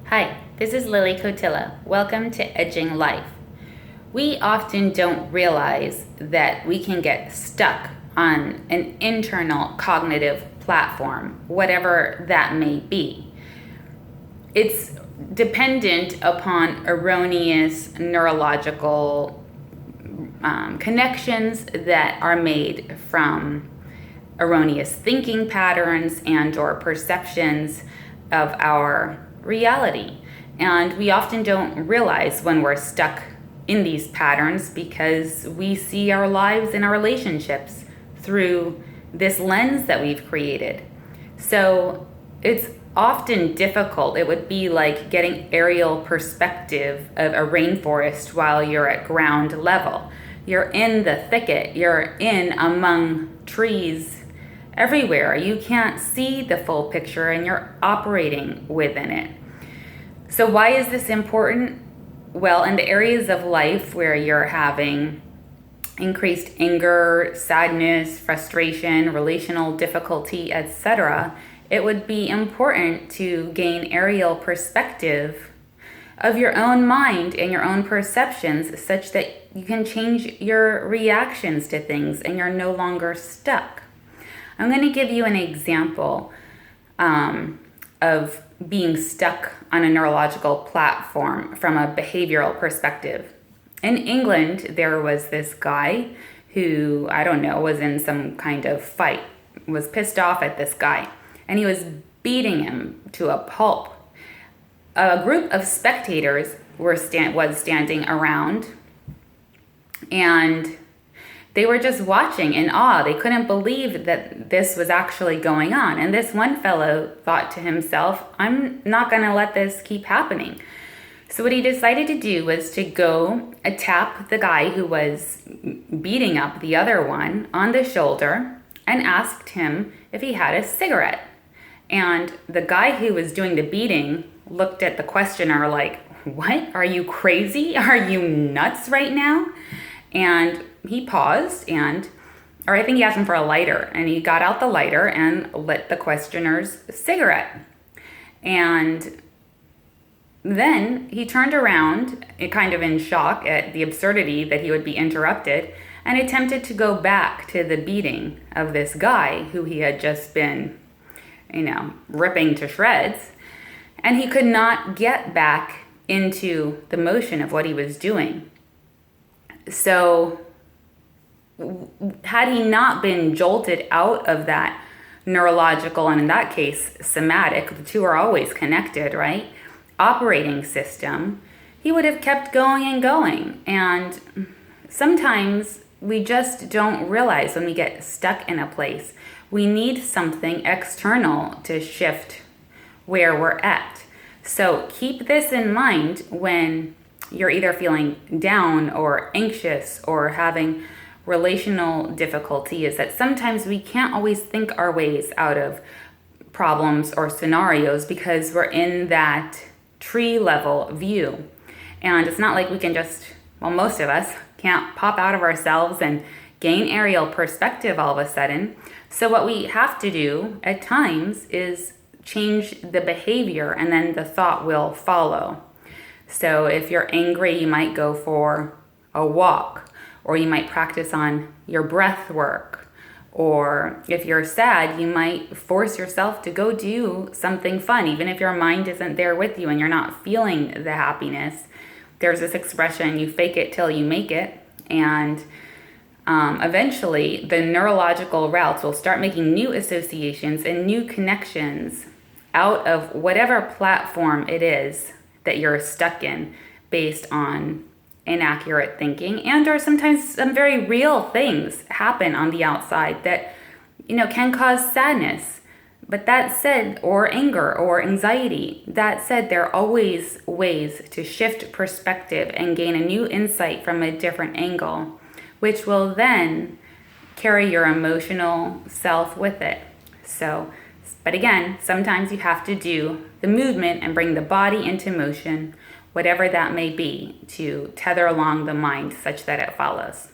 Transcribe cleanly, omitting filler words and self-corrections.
Hi, this is Lily Cotilla. Welcome to Edging Life. We often don't realize that we can get stuck on an internal cognitive platform, whatever that may be. It's dependent upon erroneous neurological connections that are made from erroneous thinking patterns and or perceptions of our reality. And we often don't realize when we're stuck in these patterns because we see our lives and our relationships through this lens that we've created. So it's often difficult. It would be like getting aerial perspective of a rainforest while you're at ground level. You're in the thicket, you're in among trees everywhere. You can't see the full picture and you're operating within it. So why is this important? Well, in the areas of life where you're having increased anger, sadness, frustration, relational difficulty, etc., it would be important to gain aerial perspective of your own mind and your own perceptions such that you can change your reactions to things and you're no longer stuck. I'm going to give you an example of being stuck on a neurological platform from a behavioral perspective. In England, there was this guy who, I don't know, was in some kind of fight, was pissed off at this guy, and he was beating him to a pulp. A group of spectators was standing around, and they were just watching in awe. They couldn't believe that this was actually going on. And this one fellow thought to himself, I'm not going to let this keep happening. So what he decided to do was to go tap the guy who was beating up the other one on the shoulder and asked him if he had a cigarette. And the guy who was doing the beating looked at the questioner like, what? Are you crazy? Are you nuts right now? And he paused or I think he asked him for a lighter, and he got out the lighter and lit the questioner's cigarette. And then he turned around, kind of in shock at the absurdity that he would be interrupted, and attempted to go back to the beating of this guy who he had just been, ripping to shreds. And he could not get back into the motion of what he was doing. So had he not been jolted out of that neurological, and in that case, somatic, the two are always connected, right? Operating system, he would have kept going and going. And sometimes we just don't realize when we get stuck in a place, we need something external to shift where we're at. So keep this in mind when you're either feeling down or anxious or having relational difficulty, is that sometimes we can't always think our ways out of problems or scenarios because we're in that tree level view. And it's not like we can just, most of us can't pop out of ourselves and gain aerial perspective all of a sudden. So what we have to do at times is change the behavior, and then the thought will follow. So if you're angry, you might go for a walk, or you might practice on your breath work. Or if you're sad, you might force yourself to go do something fun, even if your mind isn't there with you and you're not feeling the happiness. There's this expression, you fake it till you make it. And eventually, the neurological routes will start making new associations and new connections out of whatever platform it is that you're stuck in based on inaccurate thinking, and or sometimes some very real things happen on the outside that can cause sadness. But that said, or anger or anxiety, that said, there are always ways to shift perspective and gain a new insight from a different angle, which will then carry your emotional self with it. So, but again, sometimes you have to do the movement and bring the body into motion, whatever that may be, to tether along the mind such that it follows.